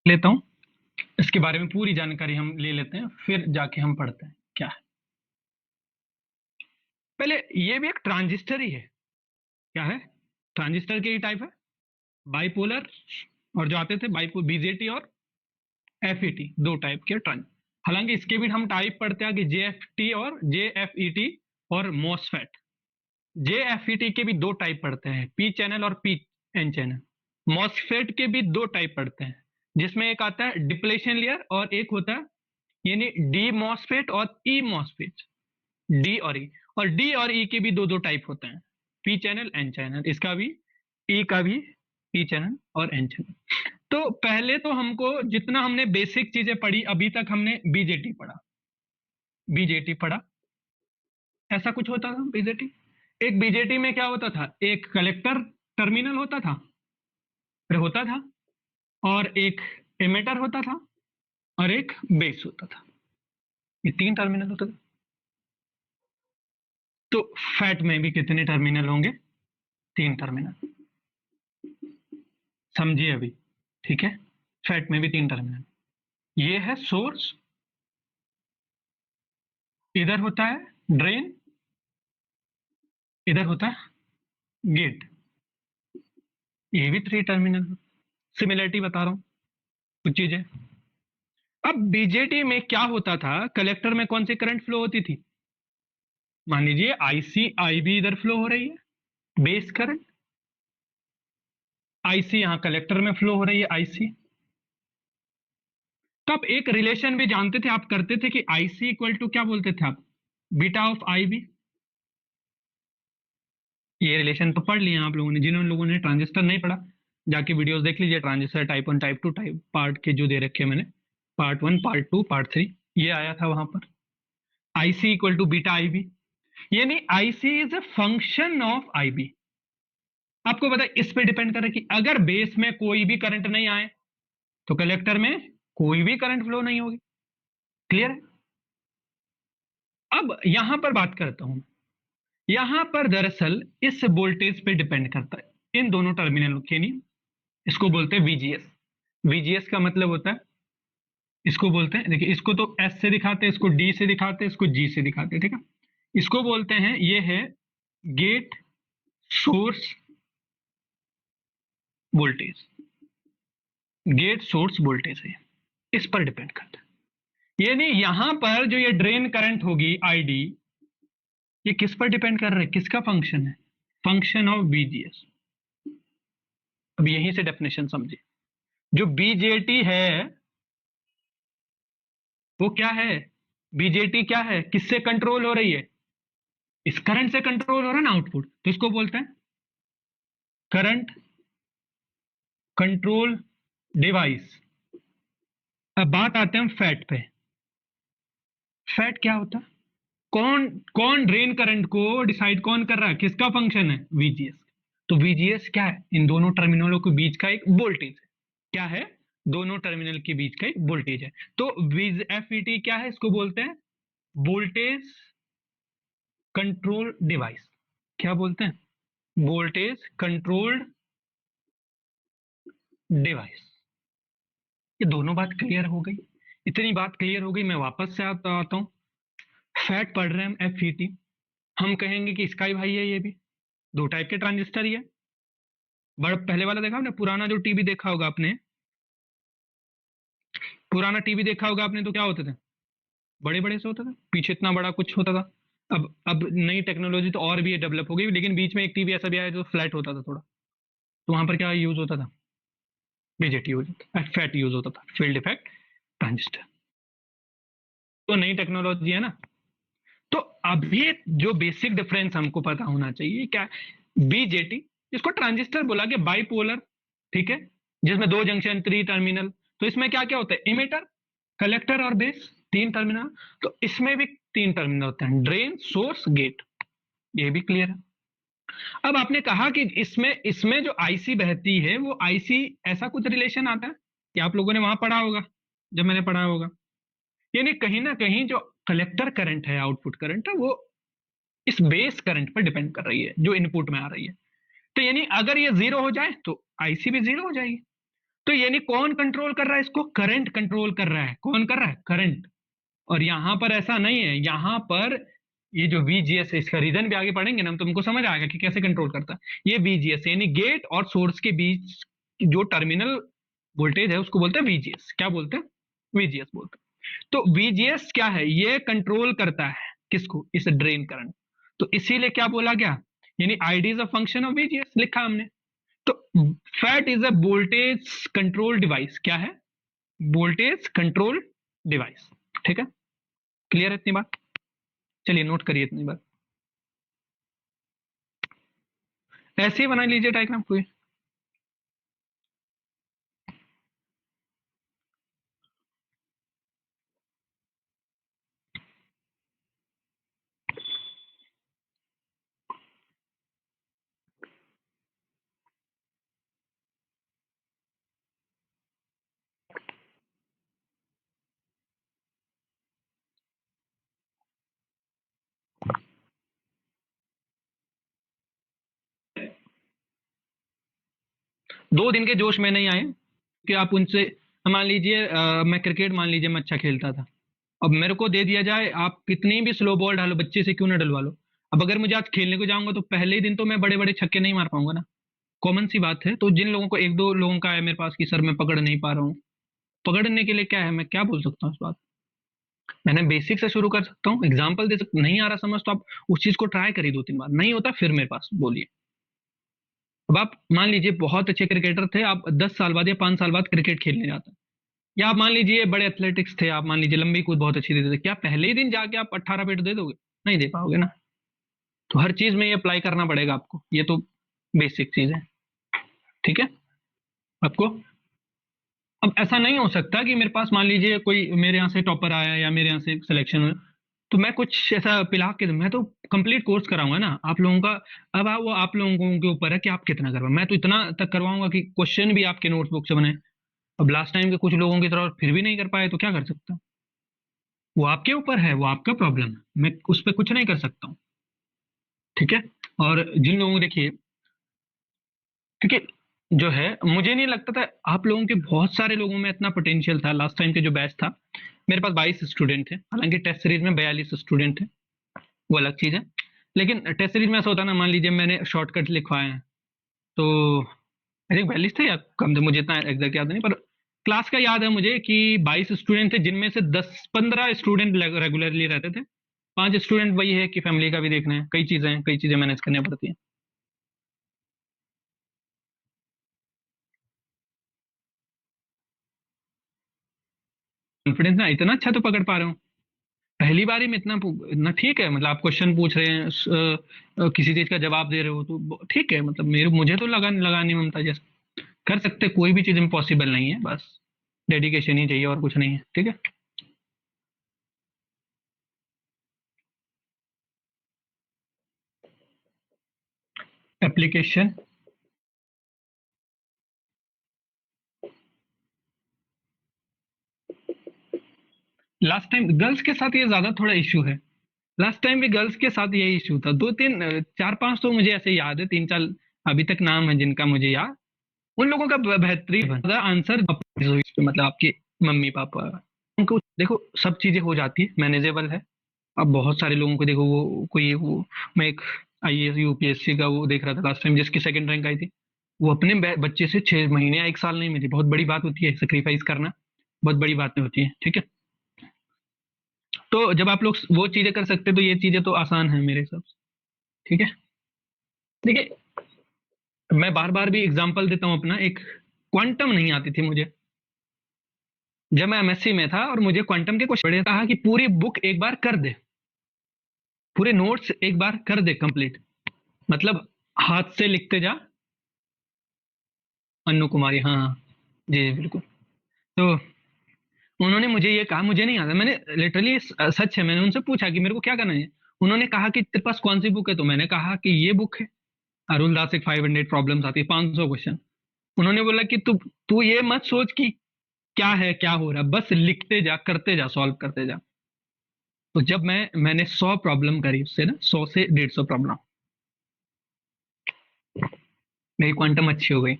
लेता हूँ, इसके बारे में पूरी जानकारी हम ले लेते हैं, फिर जाके हम पढ़ते हैं क्या है। पहले ये भी एक ट्रांजिस्टर ही है। क्या है? ट्रांजिस्टर के ही टाइप है, बाइपोलर, और जो आते थे बाइपोलर बीजेटी और एफईटी, दो टाइप के ट्रांज। हालांकि इसके भी हम टाइप पढ़ते हैं कि जेएफटी और जेएफईटी और मॉसफेट। जेएफईटी के भी दो टाइप पढ़ते हैं, पी चैनल और पी एन चैनल। मॉसफेट के भी दो टाइप पढ़ते हैं, जिसमें एक आता है डिप्लेशन लेयर और एक होता है यानी डी मॉसफेट और ई मॉसफेट। डी और ई, और डी और ई के भी दो दो टाइप होते हैं, पी चैनल एन चैनल, इसका भी ई का भी पी चैनल और एन चैनल। तो पहले तो हमको जितना हमने बेसिक चीजें पढ़ी अभी तक, हमने बीजेटी पढ़ा। बीजेटी पढ़ा, ऐसा कुछ होता था बीजेटी। एक बीजेटी में क्या होता था, एक कलेक्टर टर्मिनल होता था, फिर होता था, और एक एमिटर होता था, और एक बेस होता था। ये तीन टर्मिनल होते थे। तो फैट में भी कितने टर्मिनल होंगे? तीन टर्मिनल। समझिए अभी, ठीक है? फैट में भी तीन टर्मिनल। ये है सोर्स, इधर होता है ड्रेन, इधर होता है गेट। ये भी थ्री टर्मिनल। सिमिलरिटी बता रहा हूं कुछ चीजें। अब बीजेटी में क्या होता था, कलेक्टर में कौन सी करंट फ्लो होती थी? मान लीजिए आईसी आई भी इधर फ्लो हो रही है, बेस करंट। आईसी यहां कलेक्टर में फ्लो हो रही है, आईसी। तो आप एक रिलेशन भी जानते थे, आप करते थे कि आईसी इक्वल टू क्या बोलते थे आप? Beta of I B. ये रिलेशन तो पढ़ लिए आप लोगों ने, जिन लोगों ने ट्रांजिस्टर नहीं पढ़ा जाके वीडियोस देख लीजिए, transistor type 1 type 2 type part के जो दे रखे मैंने, पार्ट 1 पार्ट 2 पार्ट 3, ये आया था वहां पर। IC equal to beta I B, यानी IC is a function of I B. आपको पता है इस पे डिपेंड कर रहा है कि अगर बेस में कोई भी करंट नहीं आए तो कलेक्टर में कोई भी करंट फ्लो नहीं होगी। क्लियर है? अब यहां पर बात करता हूं, यहां पर दरअसल इस वोल्टेज पे डिपेंड करता है, इन दोनों टर्मिनल के लिए। इसको बोलते हैं वीजीएस। वीजीएस का मतलब होता है, इसको बोलते हैं, देखिए इसको तो एस से दिखाते हैं, इसको डी से दिखाते हैं, इसको जी से दिखाते हैं, ठीक है? इसको बोलते हैं, ये है gate source voltage. Gate source voltage है, इस पर डिपेंड करता है। यानी यहां पर जो ये ड्रेन करंट होगी आईडी, ये किस पर डिपेंड कर रहा है, किसका फंक्शन है? Function of BGS. अब यहीं से डेफिनेशन समझिए। जो बीजेटी है वो क्या है? बीजेटी क्या है, किससे कंट्रोल हो रही है? इस करंट से कंट्रोल हो रहा है ना आउटपुट, तो इसको बोलते हैं करंट कंट्रोल डिवाइस। अब बात आते हैं फैट पे। फैट क्या होता है? कौन कौन ड्रेन करंट को डिसाइड कौन कर रहा है, किसका फंक्शन है? वीजीएस। तो वीजीएस क्या है? इन दोनों टर्मिनलों के बीच का एक वोल्टेज है। क्या है? दोनों टर्मिनल के बीच का एक वोल्टेज है। तो एफईटी क्या है? इसको बोलते हैं वोल्टेज कंट्रोल डिवाइस। क्या बोलते हैं? Voltage controlled device. ये दोनों बात क्लियर हो गई। इतनी बात क्लियर हो गई, मैं वापस से आता हूं। फैट पढ़ रहे हैं हम, एफईटी। हम कहेंगे कि इसका ही भाई है, ये भी दो टाइप के ट्रांजिस्टर ही है। बड़ा पहले वाला देखा आपने, पुराना जो टीवी देखा होगा आपने, पुराना टीवी देखा होगा आपने, तो क्या होते थे? बड़े बड़े से होता था, पीछे इतना बड़ा कुछ होता था। अब नई टेक्नोलॉजी तो और भी डेवलप हो गई, लेकिन बीच में एक टीवी ऐसा भी आया जो फ्लैट होता था थोड़ा। तो वहां पर क्या यूज होता था? बीजेटी यूज होता था, फैट यूज होता था, फील्ड इफेक्ट ट्रांजिस्टर। तो नई टेक्नोलॉजी है ना। तो अभी जो बेसिक डिफरेंस हमको पता होना चाहिए क्या, बीजेटी, इसको ट्रांजिस्टर बोला गया, बाइपोलर, ठीक है, जिसमें दो जंक्शन, थ्री टर्मिनल। तो इसमें क्या क्या होता है? इमिटर, कलेक्टर और बेस, तीन टर्मिनल। तो इसमें भी तीन टर्मिनल होते हैं, ड्रेन सोर्स गेट। ये भी क्लियर है। अब आपने कहा कि इसमें इसमें जो आईसी बहती है वो आईसी, ऐसा कुछ रिलेशन आता है कि आप लोगों ने वहां पढ़ा होगा, जब मैंने पढ़ा होगा। यानी कहीं ना कहीं जो कलेक्टर करंट है, आउटपुट करंट है, वो इस बेस करंट पर डिपेंड कर रही है जो इनपुट में आ रही है। तो यानी अगर ये जीरो हो जाए तो आईसी भी जीरो हो जाएगी। तो यानी कौन कंट्रोल कर रहा है इसको? करंट कंट्रोल कर रहा है। कौन कर रहा है? करंट। और यहां पर ऐसा नहीं है, यहां पर ये जो VGS है, इसका रीजन भी आगे पढ़ेंगे ना, हम तुमको समझ आएगा कि कैसे कंट्रोल करता है। ये VGS यानी गेट और सोर्स के बीच जो टर्मिनल वोल्टेज है उसको बोलते हैं VGS। क्या बोलते हैं? VGS बोलते हैं। तो VGS क्या है? ये कंट्रोल करता है किसको? इस ड्रेन करंट। तो इसीलिए क्या बोला गया, यानी ID is a function of VGS लिखा हमने। तो fat is a voltage control device. क्या है? Voltage control device. ठीक है, क्लियर है इतनी बात? चलिए नोट करिए इतनी बात। ऐसे ही बना लीजिए डायग्राम कोई। 2 दिन के जोश में नहीं आए कि आप उनसे, मान लीजिए मैं क्रिकेट मान लीजिए मैं अच्छा खेलता था, अब मेरे को दे दिया जाए आप कितनी भी स्लो बॉल डालो, बच्चे से क्यों ना डलवा लो, अब अगर मुझे आज खेलने को जाऊंगा तो पहले ही दिन तो मैं बड़े बड़े छक्के नहीं मार पाऊंगा ना। कॉमन सी बात है। तो जिन लोगों को, एक दो लोगों का है मेरे पास कि सर मैं पकड़ नहीं पा रहा हूँ, पकड़ने के लिए क्या है, मैं क्या बोल सकता हूँ इस बात? मैंने बेसिक से शुरू कर सकता हूँ, एग्जाम्पल दे सकता, नहीं आ रहा समझ तो आप उस चीज को ट्राई करिए 2-3 बार, नहीं होता फिर मेरे पास बोलिए। अब आप मान लीजिए बहुत अच्छे क्रिकेटर थे, आप 10 साल बाद या 5 साल बाद क्रिकेट खेलने जाते हैं, या आप मान लीजिए बड़े एथलेटिक्स थे, आप मान लीजिए लंबी कूद बहुत अच्छी देते थे, क्या पहले ही दिन जाके आप 18 फीट दे दोगे? नहीं दे पाओगे ना। तो हर चीज में ये अप्लाई करना पड़ेगा आपको, ये तो बेसिक चीज है। ठीक है आपको। अब ऐसा नहीं हो सकता कि मेरे पास मान लीजिए कोई मेरे यहाँ से टॉपर आया या मेरे यहाँ से सिलेक्शन हुआ, तो मैं कुछ ऐसा पिला के दूं, मैं तो कंप्लीट कोर्स कराऊंगा ना आप लोगों का। अब वो आप लोगों के ऊपर है कि आप कितना करवा, मैं तो इतना तक करवाऊंगा कि क्वेश्चन भी आपके नोटबुक से बने। अब लास्ट टाइम के कुछ लोगों की तरह फिर भी नहीं कर पाए तो क्या कर सकता हूँ? वो आपके ऊपर है, वो आपका प्रॉब्लम है, मैं उस पर कुछ नहीं कर सकता हूँ। ठीक है। और जिन लोगों को देखिए, क्योंकि जो है मुझे नहीं लगता था आप लोगों के, बहुत सारे लोगों में इतना पोटेंशियल था। लास्ट टाइम के जो बैच था, मेरे पास 22 स्टूडेंट थे, हालांकि टेस्ट सीरीज में 42 स्टूडेंट थे, वो अलग चीज है। लेकिन टेस्ट सीरीज में ऐसा होता है ना, मान लीजिए मैंने शॉर्टकट लिखवाए हैं, तो आई थिंक 42 थे या कम थे, मुझे इतना एग्जैक्ट याद नहीं, पर क्लास का याद है मुझे कि 22 स्टूडेंट थे, जिनमें से 10-15 स्टूडेंट रेगुलरली रहते थे, 5 स्टूडेंट वही है कि फैमिली का भी देखना है, कई चीजें मैनेज करनी पड़ती है। कॉन्फिडेंस ना, इतना अच्छा तो पकड़ पा रहे हो पहली बारी में, इतना ठीक है, मतलब आप क्वेश्चन पूछ रहे हैं, किसी चीज का जवाब दे रहे हो तो ठीक है, मतलब मेरे मुझे तो लगा नहीं ममता जैसे कर सकते, कोई भी चीज इम्पॉसिबल नहीं है, बस डेडिकेशन ही चाहिए और कुछ नहीं है। ठीक है। एप्लीकेशन। लास्ट टाइम गर्ल्स के साथ ये ज्यादा थोड़ा इशू है। लास्ट टाइम भी गर्ल्स के साथ यही इशू था, 2-3 4-5 तो मुझे ऐसे याद है, 3-4 अभी तक नाम है जिनका मुझे याद, उन लोगों का बेहतरीन आंसर, मतलब आपके मम्मी पापा, उनको देखो सब चीजें हो जाती है, मैनेजेबल है। अब बहुत सारे लोगों को देखो, वो कोई वो, मैं एक IAS UPSC का वो देख रहा था लास्ट टाइम, जिसकी सेकंड रैंक आई थी, वो अपने बच्चे से 6 महीने या 1 साल नहीं मिली, बहुत बड़ी बात होती है, सेक्रीफाइस करना बहुत बड़ी बातें होती है। ठीक है। तो जब आप लोग वो चीजें कर सकते हैं तो ये चीजें तो आसान है मेरे हिसाब से। ठीक है। देखिए, मैं बार बार भी एग्जांपल देता हूँ अपना, एक क्वांटम नहीं आती थी मुझे जब मैं MSc में था, और मुझे क्वांटम के क्वेश्चन पढ़े, कहा कि पूरी बुक एक बार कर दे, पूरे नोट्स एक बार कर दे कंप्लीट, मतलब हाथ से लिखते जा। अन्नू कुमारी, हाँ हाँ, जी जी बिल्कुल। तो उन्होंने मुझे ये कहा, मुझे नहीं आता, मैंने लिटरली, सच है, मैंने उनसे पूछा कि मेरे को क्या करना है, उन्होंने कहा कि तेरे पास कौन सी बुक है, तो मैंने कहा कि ये बुक है, अरुण दास एक 500 प्रॉब्लम्स आती है, 500 क्वेश्चन। उन्होंने बोला कि तू तू ये मत सोच कि क्या है क्या हो रहा है, बस लिखते जा, करते जा, सॉल्व करते जा। तो जब मैंने 100 प्रॉब्लम करी उससे ना, 100 से 150 प्रॉब्लम, मेरी क्वांटम अच्छी हो गई,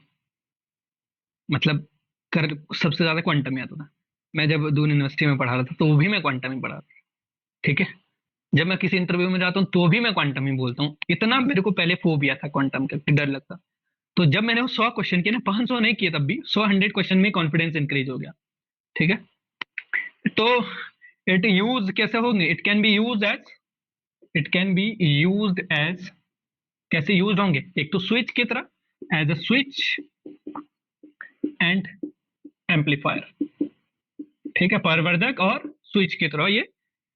मतलब कर सबसे ज्यादा क्वांटम ही आता था। मैं जब दून यूनिवर्सिटी में पढ़ा रहा था तो वो भी मैं क्वांटम ही पढ़ा था। ठीक है। जब मैं किसी इंटरव्यू में जाता हूँ तो भी मैं क्वांटम ही बोलता हूँ। इतना मेरे को पहले फोबिया था क्वांटम का कि डर लगता। तो जब मैंने वो 100 क्वेश्चन किए ना, 500 नहीं किए तब भी, 100 100 क्वेश्चन में कॉन्फिडेंस इंक्रीज हो गया। ठीक है। तो इट यूज कैसे होंगे, it can be use as, कैसे यूज होंगे, एक तो स्विच की तरह, as a switch and amplifier. ठीक है, प्रवर्धक और स्विच की तरह ये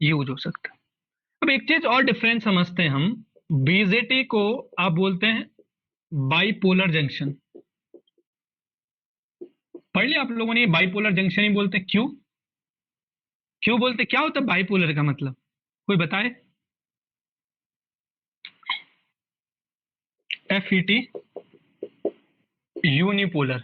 यूज हो सकता है। अब एक चीज और डिफरेंस समझते हैं हम। बीजेटी को आप बोलते हैं बाइपोलर जंक्शन। पढ़ लिया आप लोगों ने, बाइपोलर जंक्शन ही बोलते हैं। क्यों, क्यों बोलते, क्या होता है बाइपोलर का मतलब, कोई बताए। FET, unipolar.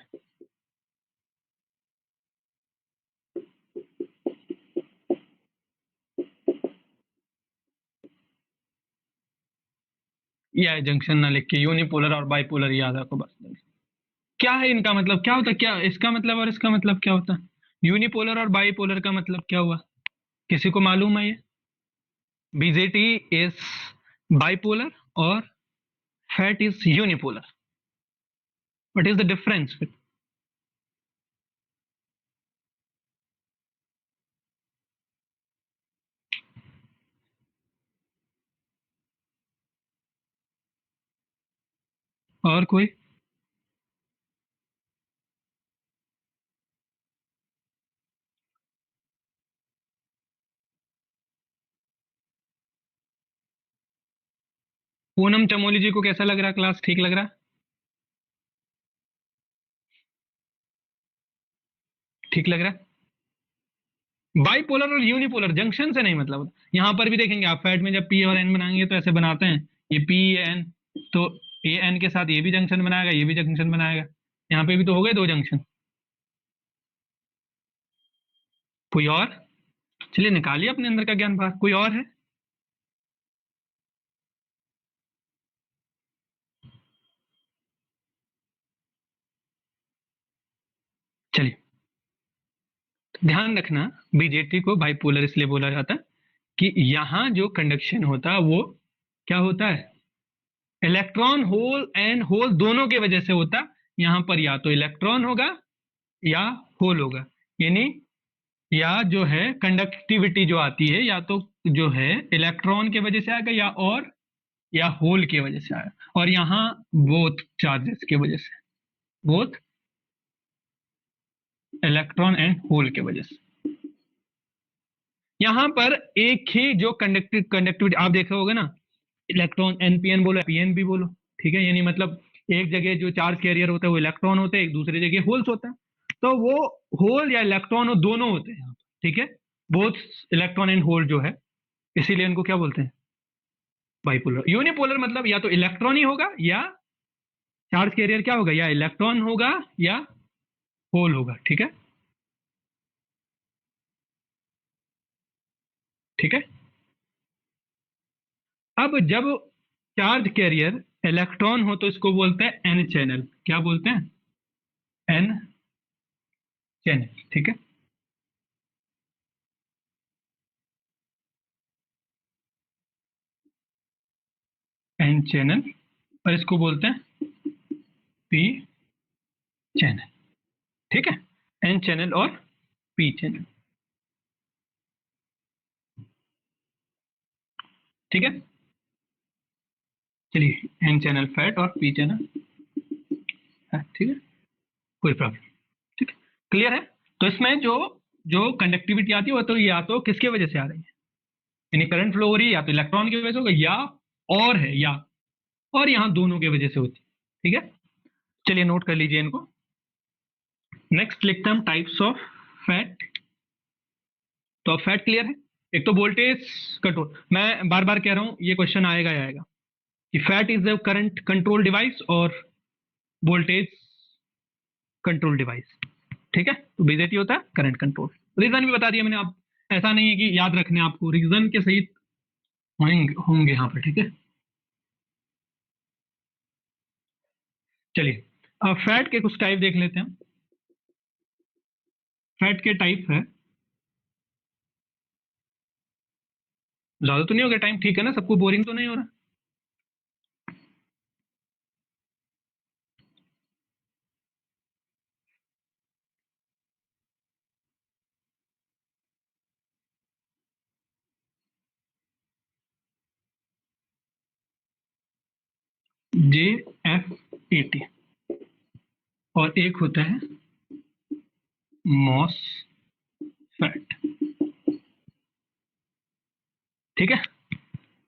या जंक्शन ना लिख के यूनिपोलर और बाइपोलर याद रखो बस। क्या है इनका मतलब, क्या होता है, क्या इसका मतलब और इसका मतलब क्या होता है। यूनिपोलर और बाइपोलर का मतलब क्या हुआ, किसी को मालूम है ये। बीजेटी इज बाइपोलर और fat is unipolar. What is the difference. और कोई। पूनम चमोली जी को कैसा लग रहा है, क्लास ठीक लग रहा है, ठीक लग रहा है। बाइपोलर और यूनिपोलर जंक्शन से नहीं मतलब होता। यहाँ पर भी देखेंगे आप, फैट में जब पी और एन बनाएंगे तो ऐसे बनाते हैं, ये पी एन, तो ए एन के साथ ये भी जंक्शन बनाएगा, ये भी जंक्शन बनाएगा। यहाँ पे भी तो हो गए दो जंक्शन। कोई और, चलिए निकालिए अपने अंदर का ज्ञान बाहर, कोई और है। चलिए, ध्यान रखना, बीजेटी को बाइपोलर इसलिए बोला जाता है कि यहाँ जो कंडक्शन होता है वो क्या होता है, इलेक्ट्रॉन होल एंड होल दोनों के वजह से होता है। यहाँ पर या तो इलेक्ट्रॉन होगा या होल होगा, यानी या जो है कंडक्टिविटी जो आती है, या तो जो है इलेक्ट्रॉन के वजह से आएगा या होल की वजह से आएगा। और यहाँ बोथ चार्जेस की वजह से, बोथ इलेक्ट्रॉन एंड होल के वजह से। यहाँ पर एक ही जो कंडक्टिविटी आप देखे होगे ना, इलेक्ट्रॉन एनपीएन बोलो पीएन भी बोलो। ठीक है, यानी मतलब एक जगह जो चार्ज कैरियर होता है वो इलेक्ट्रॉन होते हैं, एक दूसरी जगह होल्स होता है। तो वो होल या इलेक्ट्रॉन हो दोनों होते हैं यहाँ पर। ठीक है, बोथ इलेक्ट्रॉन एंड होल जो है, इसीलिए इनको क्या बोलते हैं, बाइपोलर। यूनिपोलर मतलब या तो इलेक्ट्रॉन ही होगा या चार्ज कैरियर क्या होगा, या इलेक्ट्रॉन होगा या होल होगा। ठीक है, ठीक है। अब जब चार्ज कैरियर इलेक्ट्रॉन हो तो इसको बोलते हैं एन चैनल। क्या बोलते हैं, एन चैनल। ठीक है, एन चैनल, और इसको बोलते हैं पी चैनल। ठीक है, एन चैनल और पी चैनल। ठीक है, चलिए एन चैनल फैट और पी चैनल है। ठीक है, कोई प्रॉब्लम। ठीक है, क्लियर है। तो इसमें जो जो कंडक्टिविटी आती है वो तो या तो किसके वजह से आ रही है, यानी करंट फ्लो हो रही है, या तो इलेक्ट्रॉन की वजह से होगा या और है या, और यहाँ दोनों की वजह से होती है। ठीक है, चलिए नोट कर लीजिए इनको। नेक्स्ट लिखते हैं हम टाइप्स ऑफ फैट। तो अब फैट क्लियर है। एक तो वोल्टेज कंट्रोल, मैं बार बार कह रहा हूं ये क्वेश्चन आएगा ही आएगा कि fat is the current control device और वोल्टेज कंट्रोल डिवाइस। ठीक है, तो बीजेटी होता है करंट कंट्रोल। रीजन भी बता दिया मैंने, आप ऐसा नहीं है कि याद रखने, आपको रीजन के सहित होंगे होंगे यहाँ पर। ठीक है, चलिए अब फैट के कुछ टाइप देख लेते हैं। फैट के टाइप है, ज्यादा तो नहीं हो गया टाइम, ठीक है ना, सबको बोरिंग तो नहीं हो रहा? जे एफ ए टी, और एक होता है मॉस फैट, ठीक है।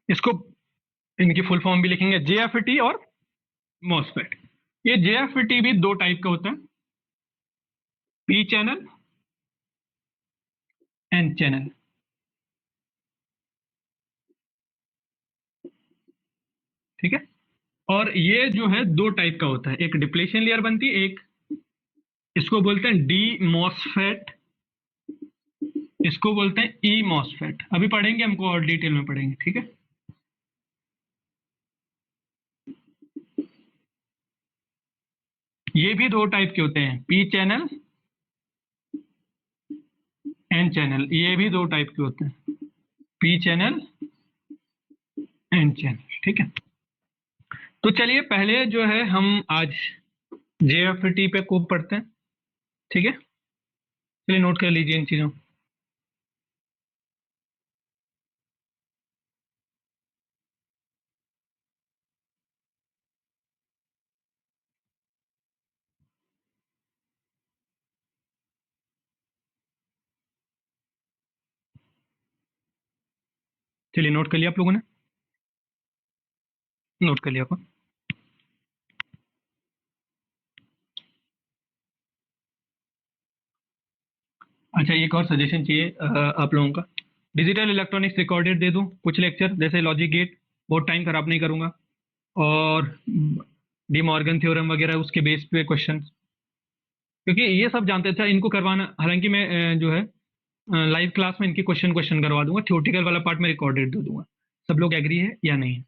इसको, इनकी फुल फॉर्म भी लिखेंगे, जे एफ ए टी और मॉस फैट। ये जे एफ ए टी भी दो टाइप का होता है, पी चैनल, एन चैनल, ठीक है। और ये जो है दो टाइप का होता है, एक डिप्लेशन लेयर बनती है, एक इसको बोलते हैं डी मॉसफेट, इसको बोलते हैं ई मॉसफेट। अभी पढ़ेंगे, हमको और डिटेल में पढ़ेंगे, ठीक है। ये भी दो टाइप के होते हैं, पी चैनल, एन चैनल, ये भी दो टाइप के होते हैं, पी चैनल, एन चैनल, ठीक है। तो चलिए पहले जो है हम आज जेएफटी पे को पढ़ते हैं, ठीक है। चलिए नोट कर लीजिए इन चीजों। चलिए नोट कर लिया आप लोगों ने, नोट कर लिया आपको। अच्छा, एक और सजेशन चाहिए आप लोगों का, डिजिटल इलेक्ट्रॉनिक्स रिकॉर्डेड दे दूं कुछ लेक्चर, जैसे लॉजिक गेट, बहुत टाइम खराब नहीं करूंगा, और डी मॉर्गन थ्योरम वगैरह उसके बेस पे क्वेश्चन, क्योंकि ये सब जानते थे इनको करवाना। हालांकि मैं जो है लाइव क्लास में इनकी क्वेश्चन क्वेश्चन करवा दूंगा, थ्योरेटिकल वाला पार्ट में रिकॉर्डेड दे दूंगा। सब लोग एग्री है या नहीं है?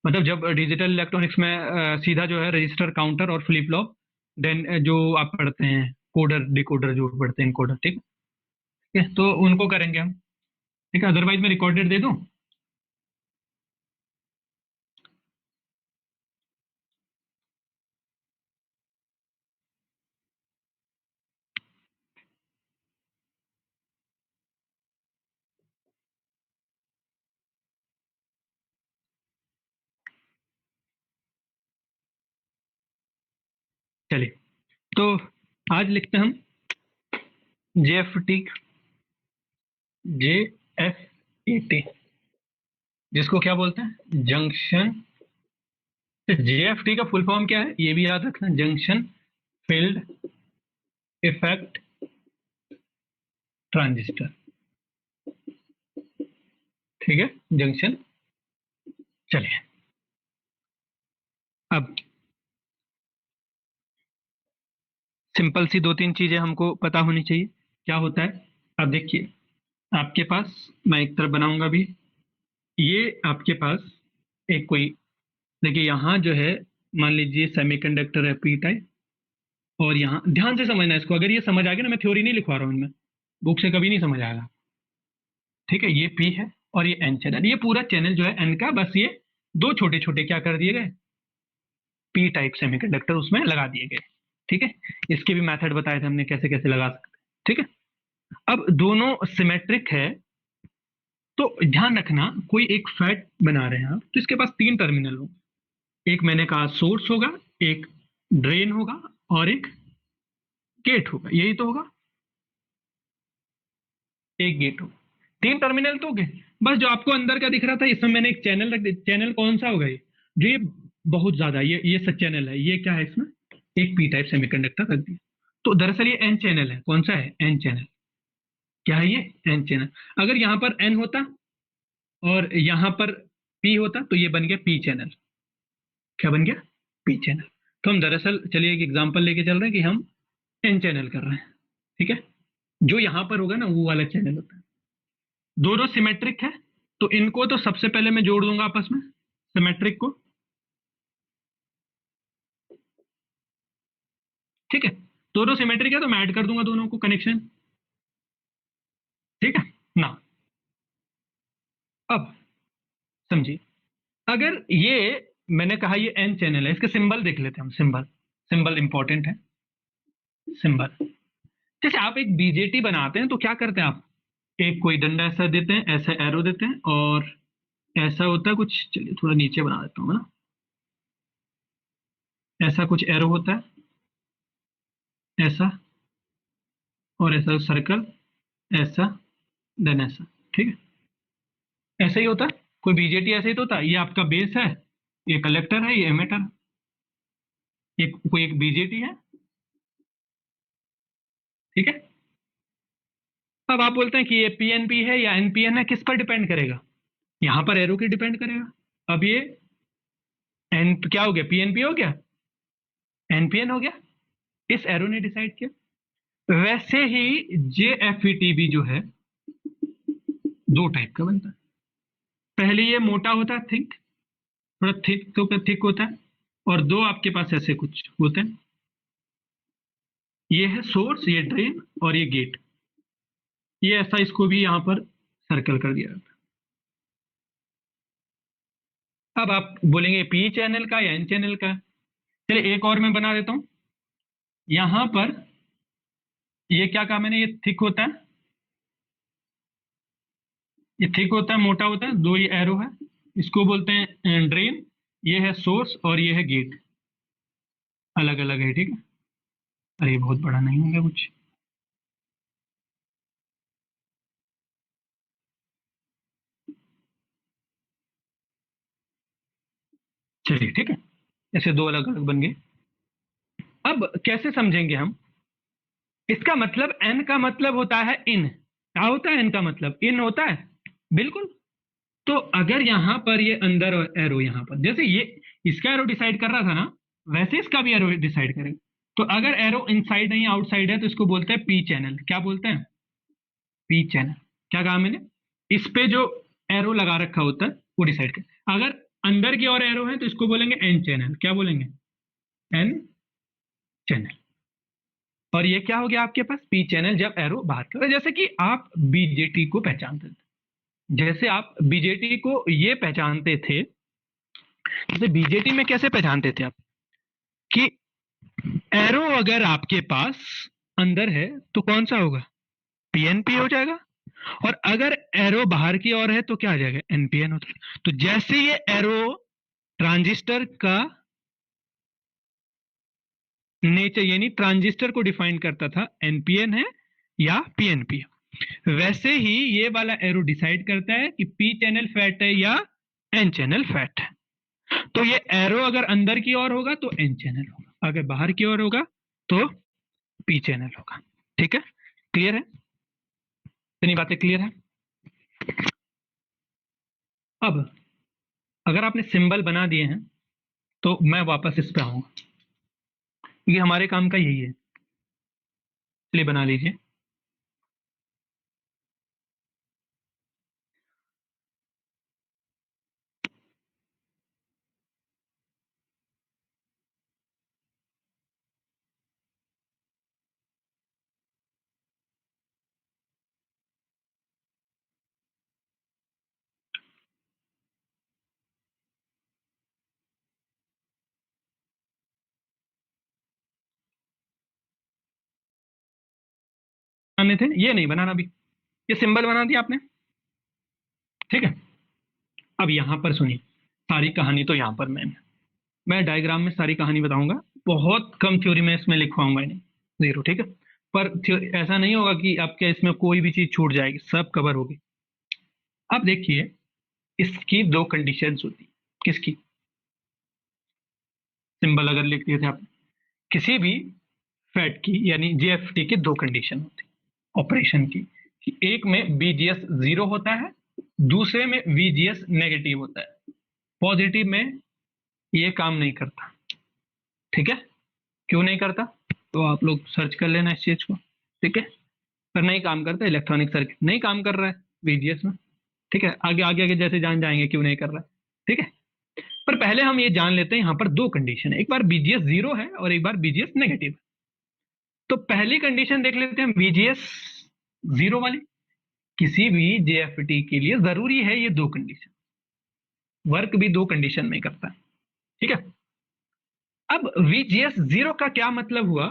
मतलब जब डिजिटल इलेक्ट्रॉनिक्स में सीधा जो है रजिस्टर, काउंटर और फ्लिप फ्लॉप, देन जो आप पढ़ते हैं कोडर डिकोडर जो पढ़ते हैं कोडर, ठीक है, तो उनको करेंगे हम, ठीक है। अदरवाइज मैं रिकॉर्डेड दे दूं? चलिए, तो आज लिखते हैं हम जेएफटी, जेएफईटी, जिसको क्या बोलते हैं, जंक्शन। जेएफटी का फुल फॉर्म क्या है ये भी याद रखना, जंक्शन फील्ड इफेक्ट ट्रांजिस्टर, ठीक है, जंक्शन। चलिए, अब सिंपल सी दो तीन चीजें हमको पता होनी चाहिए, क्या होता है। अब देखिए, आपके पास, मैं एक तरफ बनाऊंगा भी, ये आपके पास एक कोई, देखिए यहाँ जो है, मान लीजिए सेमीकंडक्टर है पी टाइप, और यहाँ ध्यान से समझना इसको, अगर ये समझ आ गया ना, मैं थ्योरी नहीं लिखवा रहा हूँ इनमें, बुक से कभी नहीं समझ आएगा, ठीक है। ये पी है और ये एन चैनल, ये पूरा चैनल जो है एन का, बस ये दो छोटे छोटे क्या कर दिए गए, पी टाइप सेमीकंडक्टर उसमें लगा दिए गए, ठीक है। इसके भी मेथड बताए थे हमने कैसे कैसे लगा सकते हैं, ठीक है। अब दोनों सिमेट्रिक है, तो ध्यान रखना, कोई एक फैट बना रहे हैं आप, तो इसके पास तीन टर्मिनल होंगे, एक मैंने कहा सोर्स होगा, एक ड्रेन होगा, और एक गेट होगा, यही तो होगा, एक गेट होगा, तीन टर्मिनल तो हो गए। बस जो आपको अंदर का दिख रहा था, इसमें मैंने एक चैनल रख दिया, चैनल कौन सा होगा ये, जो ये बहुत ज्यादा, ये सब चैनल है, ये क्या है इसमें, एक पी टाइप सेमीकंडक्टर रख दिया, तो दरअसल ये एन चैनल है, कौन सा है, एन चैनल, क्या है ये, एन चैनल। अगर यहाँ पर एन होता और यहाँ पर पी होता, तो ये बन गया पी चैनल, क्या बन गया, पी चैनल। तो हम दरअसल, चलिए एक एग्जांपल लेके चल रहे हैं कि हम एन चैनल कर रहे हैं, ठीक है। जो यहाँ पर होगा ना, वो वाला चैनल होता है, दोनों सिमेट्रिक है, तो इनको तो सबसे पहले मैं जोड़ दूंगा आपस में, सिमेट्रिक को, ठीक है। दोनों सिमेट्रिक है तो मैं ऐड कर दूंगा दोनों को कनेक्शन, ठीक है ना। अब समझिए, अगर ये मैंने कहा ये एन चैनल है, इसके सिंबल देख लेते हैं हम। सिंबल, सिंबल इंपॉर्टेंट है। सिंबल, जैसे आप एक बीजेटी बनाते हैं तो क्या करते हैं आप, एक कोई डंडा ऐसा देते हैं, ऐसा एरो देते हैं, और ऐसा होता है कुछ, चलिए थोड़ा नीचे बना देता हूँ ना, ऐसा कुछ एरो होता है, ऐसा, और ऐसा सर्कल, ऐसा, देन ऐसा, ठीक है। ऐसा ही होता है, कोई बीजेटी ऐसे ही तो होता है। ये आपका बेस है, ये कलेक्टर है, ये एमिटर, एक कोई एक बीजेटी है, ठीक है। अब आप बोलते हैं कि ये पीएनपी है या एनपीएन है, किस पर डिपेंड करेगा, यहां पर एरो की डिपेंड करेगा। अब ये एन क्या हो गया, पीएनपी हो गया, एनपीएन हो गया, इस एरो ने डिसाइड किया। वैसे ही जेएफईटी भी जो है दो टाइप का बनता है। पहले ये मोटा होता है, थिक, थोड़ा थिक तो थिक होता है, और दो आपके पास ऐसे कुछ होते हैं, ये है सोर्स, ये ड्रेन, और ये गेट। ये ऐसा, इसको भी यहां पर सर्कल कर दिया जाता है। अब आप बोलेंगे पी चैनल का या एन चैनल का। चलिए एक और मैं बना देता हूं, यहां पर ये क्या कहा मैंने, ये थिक होता है, ये थिक होता है, मोटा होता है, दो ये एरो है, इसको बोलते हैं ड्रेन, ये है सोर्स, और ये है गेट, अलग अलग है, ठीक है। अरे ये बहुत बड़ा नहीं होगा कुछ, चलिए ठीक है, ऐसे दो अलग अलग बन गए। अब कैसे समझेंगे हम, इसका मतलब एन का मतलब होता है इन, क्या होता है एन का मतलब, इन होता है, बिल्कुल। तो अगर यहां पर ये अंदर एरो, यहां पर जैसे ये इसका एरो डिसाइड कर रहा था ना, वैसे इसका भी एरो डिसाइड करेगा। तो अगर एरो इनसाइड नहीं आउटसाइड है तो इसको बोलते हैं पी चैनल। क्या बोलते हैं, पी चैनल। क्या कहा मैंने, इस पे जो एरो लगा रखा होता है वो डिसाइड कर। अगर अंदर की ओर एरो है तो इसको बोलेंगे एन चैनल। क्या बोलेंगे, एन चैनल। और ये क्या हो गया आपके पास, पी चैनल, जब एरो बाहर कर, जैसे कि आप बीजेटी को पहचानते थे, जैसे आप बीजेटी को ये पहचानते थे, जैसे बीजेटी में कैसे पहचानते थे आप, कि एरो अगर आपके पास अंदर है तो कौन सा होगा, पीएनपी हो जाएगा, और अगर एरो बाहर की ओर है तो क्या आ जाएगा, एनपीएन होता है। तो जैसे ये एरो ट्रांजिस्टर का नेचर यानी ट्रांजिस्टर को डिफाइन करता था, एनपीएन है या पीएनपी है, वैसे ही ये वाला एरो डिसाइड करता है कि पी चैनल फैट है या एन चैनल फैट है। तो ये एरो अगर अंदर की ओर होगा तो एन चैनल होगा, अगर बाहर की ओर होगा तो पी चैनल होगा, ठीक है। क्लियर है, इतनी बातें क्लियर है। अब अगर आपने सिंबल बना दिए हैं तो मैं वापस इस पे आऊंगा, क्योंकि हमारे काम का यही है, इसलिए बना लीजिए। बनाने थे, ये नहीं बनाना अभी, ये सिंबल बना दिया आपने, ठीक है। अब यहां पर सुनिए, सारी कहानी तो यहां पर मैं डायग्राम में सारी कहानी बताऊंगा, बहुत कम थ्योरी में इसमें लिखवाऊंगा नहीं, जीरो, ठीक है। पर ऐसा नहीं होगा कि आपके इसमें कोई भी चीज छूट जाएगी, सब कवर होगी। अब देखिए, इसकी दो कंडीशंस होती, किसकी, सिंबल अगर लिख दिए थे आप, किसी भी फैट की यानी जेएफटी की दो कंडीशन होती ऑपरेशन की, कि एक में बीजीएस जीरो होता है, दूसरे में वीजीएस नेगेटिव होता है। पॉजिटिव में ये काम नहीं करता, ठीक है। क्यों नहीं करता, तो आप लोग सर्च कर लेना इस चीज को, ठीक है। पर नहीं काम करता, इलेक्ट्रॉनिक सर्किट नहीं काम कर रहा है वीजीएस में, ठीक है। आगे आगे आगे जैसे जान जाएंगे क्यों नहीं कर रहा है, ठीक है। पर पहले हम ये जान लेते हैं, यहाँ पर दो कंडीशन है, एक बार बीजीएस जीरो है और एक बार बीजीएस नेगेटिव है। तो पहली कंडीशन देख लेते हैं VGS जीरो वाली। किसी भी JFET के लिए जरूरी है ये दो कंडीशन, वर्क भी दो कंडीशन में करता है, ठीक है। अब VGS जीरो का क्या मतलब हुआ?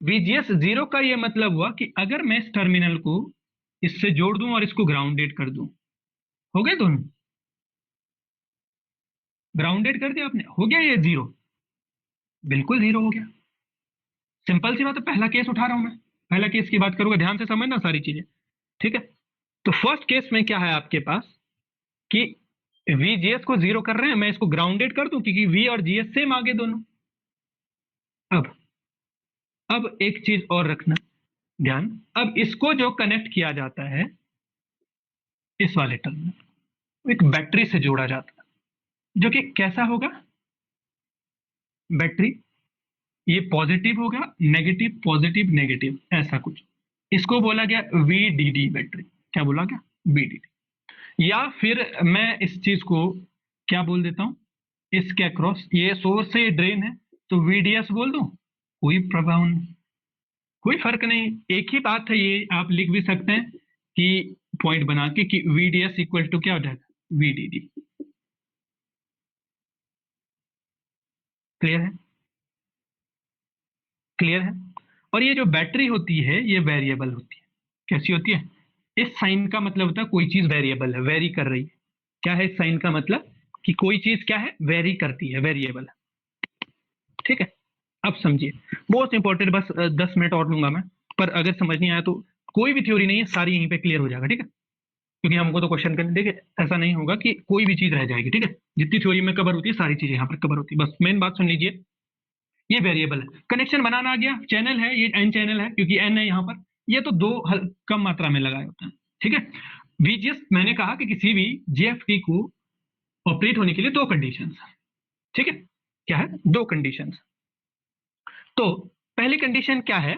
VGS जीरो का ये मतलब हुआ कि अगर मैं इस टर्मिनल को इससे जोड़ दूं और इसको ग्राउंडेड कर दूं, हो गए दोनों? ग्राउंडेड कर दिया आपने, हो गया ये जीरो? बिल्कुल जीरो हो गया। सिंपल सी बात है, पहला केस उठा रहा हूं मैं, पहला केस की बात करूंगा, ध्यान से समझना सारी चीजें, ठीक है। तो फर्स्ट केस में क्या है आपके पास कि VGS को जीरो कर रहे हैं, मैं इसको ग्राउंडेड कर दूं क्योंकि V और GS सेम आगे दोनों। अब अब एक चीज और रखना ध्यान, अब इसको जो कनेक्ट किया जाता है इस वाले टर्मिनल एक बैटरी से जोड़ा जाता है, जो कि कैसा होगा? बैटरी, ये पॉजिटिव होगा, नेगेटिव पॉजिटिव नेगेटिव, ऐसा कुछ। इसको बोला गया VDD बैटरी। क्या बोला गया? VDD। या फिर मैं इस चीज को क्या बोल देता हूं, इसके अक्रॉस ये सोर्स से ड्रेन है तो VDS बोल दूं, कोई प्रभाव नहीं, कोई फर्क नहीं, एक ही बात है। ये आप लिख भी सकते हैं कि पॉइंट बना के कि VDS इक्वल टू क्या हो जाएगा? VDD। क्लियर है? क्लियर है? और ये जो बैटरी होती है ये वेरिएबल होती है। कैसी होती है? इस साइन का मतलब होता है कोई चीज वेरिएबल है, वेरी कर रही है। क्या है इस साइन का मतलब? कि कोई चीज क्या है? वेरी करती है, वेरिएबल है, ठीक है। अब समझिए, बहुत इंपॉर्टेंट, बस 10 मिनट और लूंगा मैं, पर अगर समझ नहीं आया तो कोई भी थ्योरी नहीं है, सारी यहीं पे क्लियर हो जाएगा, ठीक है। क्योंकि हमको तो क्वेश्चन करने, देखिए ऐसा नहीं होगा कि कोई भी चीज रह जाएगी, ठीक है। जितनी थ्योरी में कवर होती है सारी चीजें यहाँ पर कवर होती है। बस मेन बात सुन लीजिए, ये वेरिएबल है, कनेक्शन बनाना आ गया, चैनल है, ये एन चैनल है क्योंकि एन है यहाँ पर, ये तो दो कम मात्रा में लगाए होते हैं, ठीक है। VGS मैंने कहा कि किसी भी JFT को ऑपरेट होने के लिए दो कंडीशन, ठीक है। क्या है? दो कंडीशन। तो पहली कंडीशन क्या है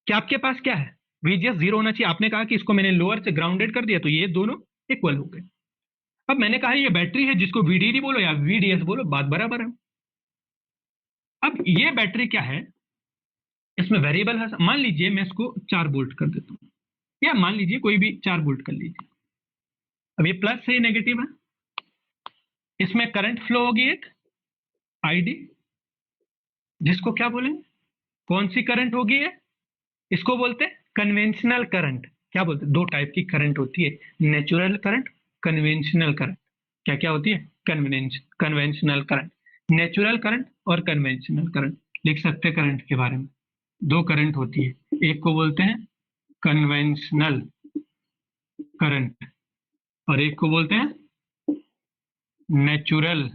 कि आपके पास क्या है? VGS जीरो होना चाहिए। आपने कहा कि इसको मैंने लोअर से ग्राउंडेड कर दिया तो ये दोनों इक्वल हो गए। अब मैंने कहा ये बैटरी है, जिसको VDD बोलो या VDS बोलो, बात बराबर है। अब ये बैटरी क्या है, इसमें वेरिएबल है। मान लीजिए मैं इसको 4 वोल्ट कर देता हूँ, या मान लीजिए कोई भी 4 वोल्ट कर लीजिए। अब ये प्लस है, ये नेगेटिव है, इसमें करंट फ्लो होगी एक ID, जिसको क्या बोलेंगे? कौन सी करंट होगी ये? इसको बोलते हैं कन्वेंशनल करंट। क्या बोलते हैं? दो टाइप की करंट होती है, नेचुरल करंट, कन्वेंशनल करंट। क्या क्या होती है? कन्वेंशनल करंट, नेचुरल करंट और कन्वेंशनल करंट। लिख सकते हैं करंट के बारे में, दो करंट होती है, एक को बोलते हैं कन्वेंशनल करंट और एक को बोलते हैं नेचुरल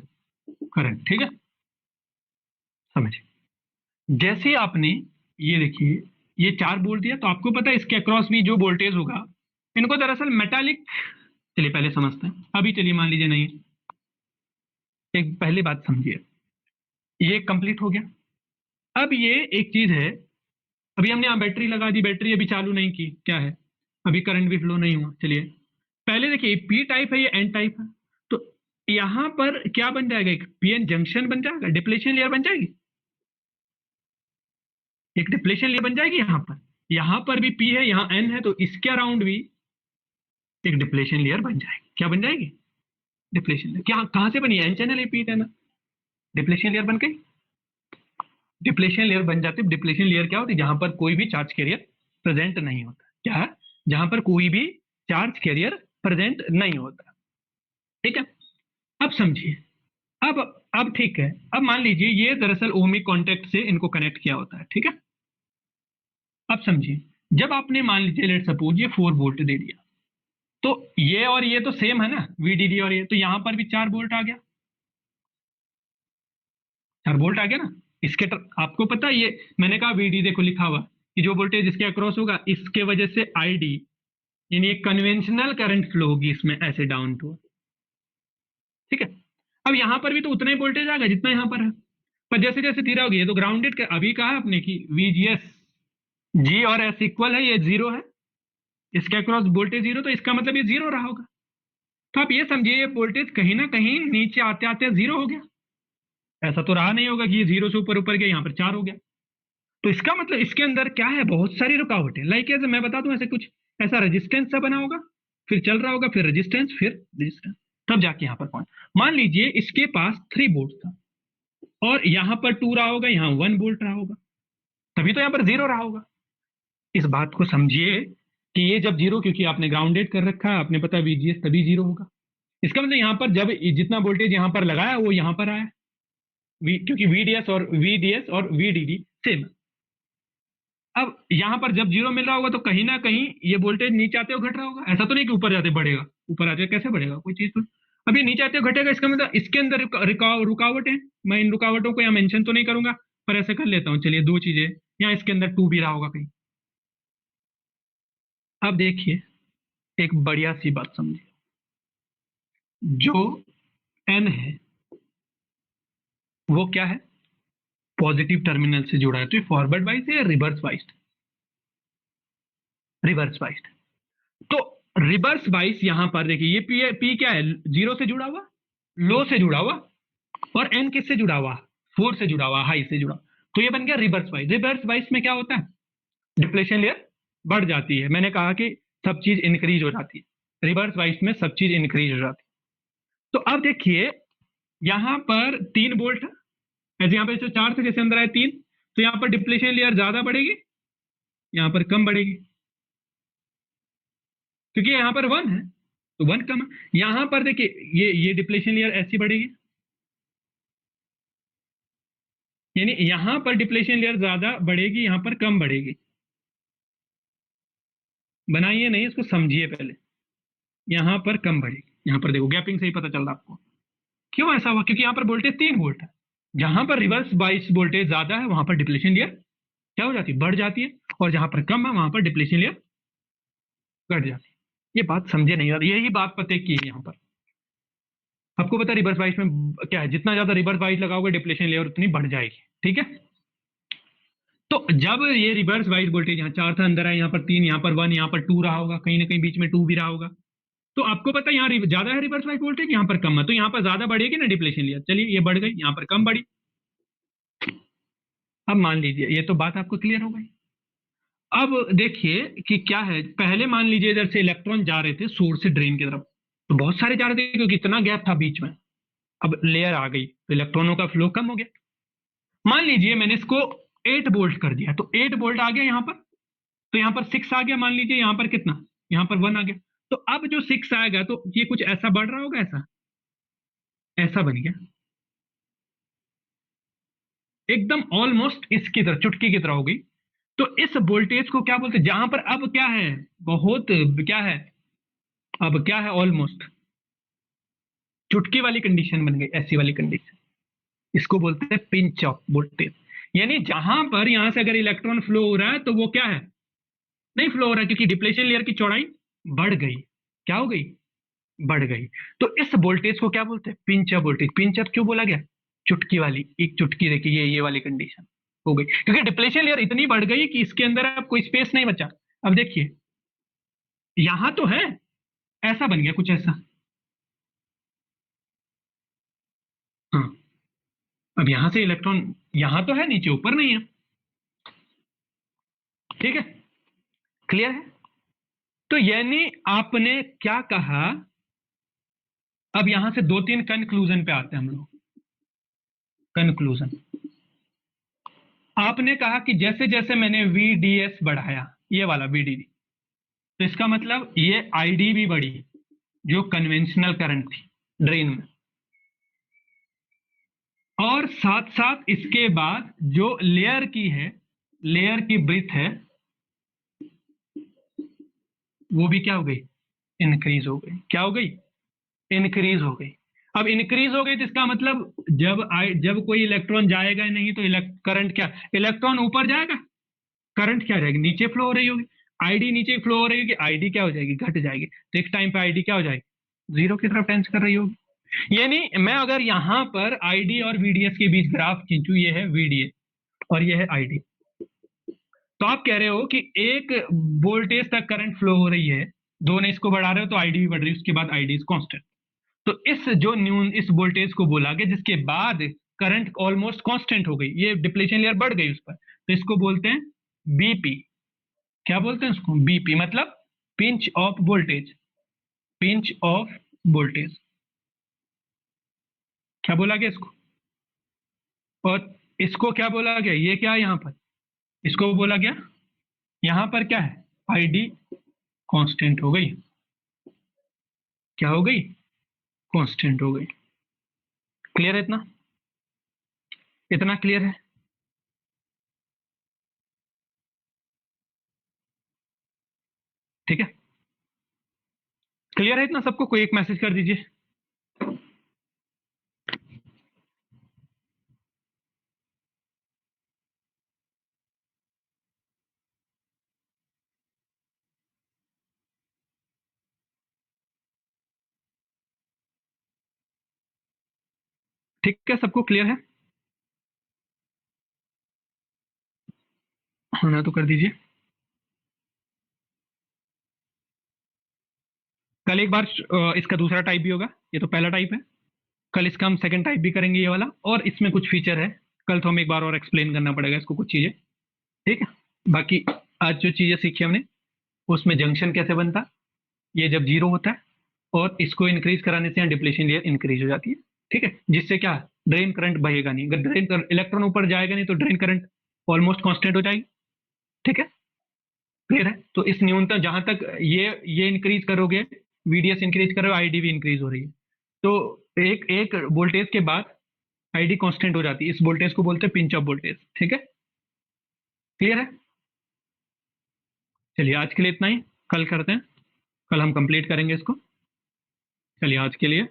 करंट, ठीक है। समझिए, जैसे आपने ये देखिए ये 4 वोल्ट दिया, तो आपको पता है इसके अक्रॉस भी जो वोल्टेज होगा, इनको दरअसल मेटालिक, चलिए पहले समझते हैं, अभी चलिए मान लीजिए नहीं, एक पहली बात समझिए, ये कंप्लीट हो गया। अब ये एक चीज है, अभी हमने यहाँ बैटरी लगा दी, बैटरी अभी चालू नहीं की, क्या है? अभी करंट भी फ्लो नहीं हुआ। चलिए पहले देखिए, P टाइप है, ये N टाइप है, तो यहाँ पर क्या बन जाएगा? एक PN जंक्शन बन जाएगा, डिप्लेशन लेयर बन जाएगी, एक डिप्लेशन लेयर बन जाएगी यहाँ पर भी P है, यहाँ N है, तो इसके अराउंड भी एक डिप्लेशन लेयर बन जाएगी। क्या बन जाएगी? Depletion layer. क्या कहां से बनी? एन चैनल है, P चैनल, डिप्लेशन लेयर बन गई। डिप्लेशन लेयर बन जाती है। डिप्लेशन लेयर क्या होती है? जहां पर कोई भी चार्ज कैरियर प्रेजेंट नहीं होता। क्या है? जहां पर कोई भी चार्ज कैरियर प्रेजेंट नहीं होता, ठीक है। अब समझिए, अब अब ठीक है, अब मान लीजिए ये दरअसल ओमिक कॉन्टेक्ट से इनको कनेक्ट किया होता है, ठीक है। अब समझिए, जब आपने मान लीजिए लेट सपोज ये 4 वोल्ट दे दिया, तो ये और ये तो सेम है ना, VDD और ये, तो यहां पर भी 4 वोल्ट आ गया, 4 वोल्ट आ गया ना। आपको पता है, ये मैंने कहा VD देखो लिखा हुआ कि जो वोल्टेज इसके अक्रॉस होगा, इसके वजह से ID, यानी एक कन्वेंशनल करंट फ्लो होगी इसमें ऐसे डाउन टू, ठीक है। अब यहां पर भी तो उतना ही वोल्टेज आ गया जितना यहां पर है, पर जैसे जैसे धीरे होगी ये तो ग्राउंडेड कर, अभी कहा आपने कि VGS G और S इक्वल है, ये जीरो है, इसके अक्रॉस वोल्टेज जीरो, तो इसका मतलब ये जीरो रहा होगा। तो आप ये समझिए, ये वोल्टेज कहीं ना कहीं नीचे आते आते जीरो हो गया। ऐसा तो रहा नहीं होगा कि ये जीरो से ऊपर ऊपर गया, यहाँ पर 4 हो गया। तो इसका मतलब इसके अंदर क्या है, बहुत सारी रुकावटें, लाइक ऐसे मैं बता दूं, ऐसे कुछ ऐसा रेजिस्टेंस सा बना होगा, फिर चल रहा होगा, फिर रेजिस्टेंस, फिर रेजिस्टेंस, तब जाके यहाँ पर पहुंच। मान लीजिए इसके पास 3 वोल्ट था और यहाँ पर 2 रहा होगा, यहाँ 1 वोल्ट रहा होगा, तभी तो यहाँ पर 0 रहा होगा। इस बात को समझिए कि ये जब 0, क्योंकि आपने ग्राउंडेड कर रखा है, आपने पता VGS तभी 0 होगा। इसका मतलब यहाँ पर जब जितना वोल्टेज यहाँ पर लगाया वो यहाँ पर आया, क्योंकि VDS और VDD सेम। अब यहाँ पर जब 0 मिल रहा होगा तो कहीं ना कहीं ये वोल्टेज नीचे आते हुए घट रहा होगा, ऐसा तो नहीं कि ऊपर जाते बढ़ेगा, ऊपर आते कैसे बढ़ेगा कोई चीज तो। अब ये नीचे आते हुए घटेगा, इसका मतलब इसके अंदर रुकावट है। मैं इन रुकावटों को यहाँ मेंशन तो नहीं करूंगा, पर ऐसे कर लेता हूँ। चलिए 2 चीजें, यहाँ इसके अंदर 2 भी रहा होगा कहीं। अब देखिए एक बढ़िया सी बात समझिए, जो N है वो क्या है, पॉजिटिव टर्मिनल से जुड़ा है, तो ये फॉरवर्ड वाइज है या रिवर्स वाइज? Reverse wise. तो रिवर्स वाइज यहां पर देखिए, ये पी क्या है, 0 से जुड़ा हुआ, लो से जुड़ा हुआ, और N किससे जुड़ा हुआ, 4 से जुड़ा हुआ, हाई से जुड़ा। तो ये बन गया रिवर्स वाइज। रिवर्स वाइज में क्या होता है, डिप्लेशन लेयर बढ़ जाती है। मैंने कहा कि सब चीज इंक्रीज हो जाती है, रिवर्स वाइज में सब चीज इंक्रीज हो जाती है। तो अब देखिए यहां पर 3 वोल्ट है, ऐसे यहाँ पे 4 से जैसे अंदर आए 3, तो यहाँ पर डिप्लेशन लेयर ज्यादा बढ़ेगी, यहाँ पर कम बढ़ेगी, क्योंकि यहाँ पर 1 है तो 1 कम है। यहाँ पर देखिए ये डिप्लेशन लेयर ऐसी बढ़ेगी, यानी यहाँ पर डिप्लेशन लेयर ज्यादा बढ़ेगी, यहाँ पर कम बढ़ेगी। बनाइए नहीं, इसको समझिए पहले। यहाँ पर कम बढ़ेगी, यहाँ पर देखो गैपिंग से ही पता चल रहा है आपको। क्यों ऐसा हुआ, क्योंकि यहाँ पर वोल्टेज 3 वोल्ट है, जहां पर रिवर्स बाइस वोल्टेज ज्यादा है वहां पर डिप्लेशन लेयर क्या हो जाती है, बढ़ जाती है, और जहां पर कम है वहां पर डिप्लेशन लेयर घट जाती है। ये बात समझे नहीं, यही बात पते की है यहाँ पर। आपको पता है रिवर्स बाइस में क्या है, जितना ज्यादा रिवर्स बाइस लगाओगे डिप्लेशन लेयर उतनी बढ़ जाएगी, ठीक है। तो जब ये रिवर्स वाइज वोल्टेज यहाँ 4 था, अंदर है, यहाँ पर 3, यहाँ पर 1, यहाँ पर 2 रहा होगा, कहीं ना कहीं बीच में 2 भी रहा होगा, तो आपको पता है यहाँ ज्यादा है रिवर्स वाइज वोल्टेज, यहाँ पर कम है, तो यहाँ पर ज्यादा बढ़ेगी ना डिप्लेशन लेयर, चलिए ये बढ़ गई, यहाँ पर कम बढ़ी। अब मान लीजिए, ये तो बात आपको क्लियर हो गई। अब देखिए कि क्या है, पहले मान लीजिए इधर से इलेक्ट्रॉन जा रहे थे सोर्स से ड्रेन की तरफ, तो बहुत सारे जा रहे थे क्योंकि इतना गैप था बीच में। अब लेयर आ गई तो इलेक्ट्रॉनों का फ्लो कम हो गया। मान लीजिए मैंने इसको 8 वोल्ट कर दिया, तो 8 वोल्ट आ गया यहाँ पर, तो यहाँ पर 6 आ गया, मान लीजिए यहाँ पर कितना, यहाँ पर 1 आ गया। तो अब जो 6 आएगा तो ये कुछ ऐसा बढ़ रहा होगा, ऐसा ऐसा बन गया, एकदम ऑलमोस्ट इसकी तरह, चुटकी की तरह हो गई। तो इस वोल्टेज को क्या बोलते हैं, जहां पर अब क्या है, बहुत क्या है, अब क्या है, ऑलमोस्ट चुटकी वाली कंडीशन बन गई, ऐसी वाली कंडीशन, इसको बोलते हैं पिंच ऑफ वोल्टेज। यानी जहां पर यहां से अगर इलेक्ट्रॉन फ्लो हो रहा है तो वो क्या है, नहीं फ्लो हो रहा है, क्योंकि डिप्लेशन लेयर की चौड़ाई बढ़ गई, क्या हो गई, बढ़ गई। तो इस वोल्टेज को क्या बोलते हैं, pinch of voltage. Pinch of क्यों बोला गया, चुटकी वाली, एक चुटकी देखिए, ये वाली कंडीशन हो गई, क्योंकि डिप्लेशन लेयर इतनी बढ़ गई कि इसके अंदर अब कोई स्पेस नहीं बचा। अब देखिए यहां तो है, ऐसा बन गया कुछ ऐसा, हाँ। अब यहां से इलेक्ट्रॉन यहां तो है, नीचे ऊपर नहीं है, ठीक है, क्लियर है। तो यानी आपने क्या कहा, अब यहां से 2-3 कंक्लूजन पे आते हैं हम लोग। कंक्लूजन, आपने कहा कि जैसे जैसे मैंने VDS बढ़ाया, ये वाला VDD, तो इसका मतलब ये ID भी बढ़ी, जो कन्वेंशनल करंट थी ड्रेन में, और साथ साथ इसके बाद जो लेयर की है, लेयर की ब्रीथ है, वो भी क्या हो गई, इंक्रीज हो गई। क्या हो गई, इंक्रीज हो गई। अब इंक्रीज हो गई तो इसका मतलब जब कोई इलेक्ट्रॉन जाएगा नहीं तो करंट क्या, इलेक्ट्रॉन ऊपर जाएगा, करंट क्या जाएगी, नीचे फ्लो हो रही होगी, आईडी नीचे फ्लो हो रही होगी, आईडी क्या हो जाएगी, घट जाएगी। तो एक टाइम पे आईडी क्या हो जाएगी, 0 की तरफ टेंस कर रही होगी। यानी मैं अगर यहां पर आईडी और VDS के बीच ग्राफ खींचू, ये है VDS और ये है आईडी, तो आप कह रहे हो कि एक वोल्टेज तक करंट फ्लो हो रही है, दोनों इसको बढ़ा रहे हो तो आईडी भी बढ़ रही है, उसके बाद आईडी इज कांस्टेंट। तो इस जो न्यून इस वोल्टेज को बोला गया जिसके बाद करंट ऑलमोस्ट कांस्टेंट हो गई, ये डिप्लेशन लेयर बढ़ गई उस पर, तो इसको बोलते हैं बीपी। क्या बोलते हैं इसको? बीपी, मतलब pinch of voltage. Pinch of voltage, क्या बोला गया इसको? और इसको क्या बोला गया? ये क्या है यहाँ पर? इसको बोला गया, यहाँ पर क्या है? आईडी कांस्टेंट हो गई। क्या हो गई? कांस्टेंट हो गई। क्लियर है इतना? इतना क्लियर है? ठीक है, क्लियर है इतना सबको? कोई एक मैसेज कर दीजिए। ठीक है, सबको क्लियर है? होना तो कर दीजिए। कल एक बार इसका दूसरा टाइप भी होगा, ये तो पहला टाइप है। कल इसका हम सेकंड टाइप भी करेंगे, ये वाला, और इसमें कुछ फीचर है। कल तो हमें एक बार और एक्सप्लेन करना पड़ेगा इसको, कुछ चीजें। ठीक है, बाकी आज जो चीजें सीखी हमने, उसमें जंक्शन कैसे बनता, ये जब जीरो होता है और इसको इंक्रीज कराने से डिप्लेशन लेयर इंक्रीज हो जाती है। ठीक है, जिससे क्या, ड्रेन करंट बहेगा नहीं। अगर ड्रेन इलेक्ट्रॉन ऊपर जाएगा नहीं तो ड्रेन करंट ऑलमोस्ट कांस्टेंट हो जाएगी। ठीक है, क्लियर है? तो इस न्यूनतम जहां तक ये इंक्रीज करोगे, वीडीएस इंक्रीज करो, आईडी भी इंक्रीज हो रही है। तो एक एक वोल्टेज के बाद आईडी कांस्टेंट हो जाती है। इस वोल्टेज को बोलते हैं पिंच ऑफ वोल्टेज। ठीक है, क्लियर है? चलिए आज के लिए इतना ही, कल करते हैं। कल हम कंप्लीट करेंगे इसको। चलिए आज के लिए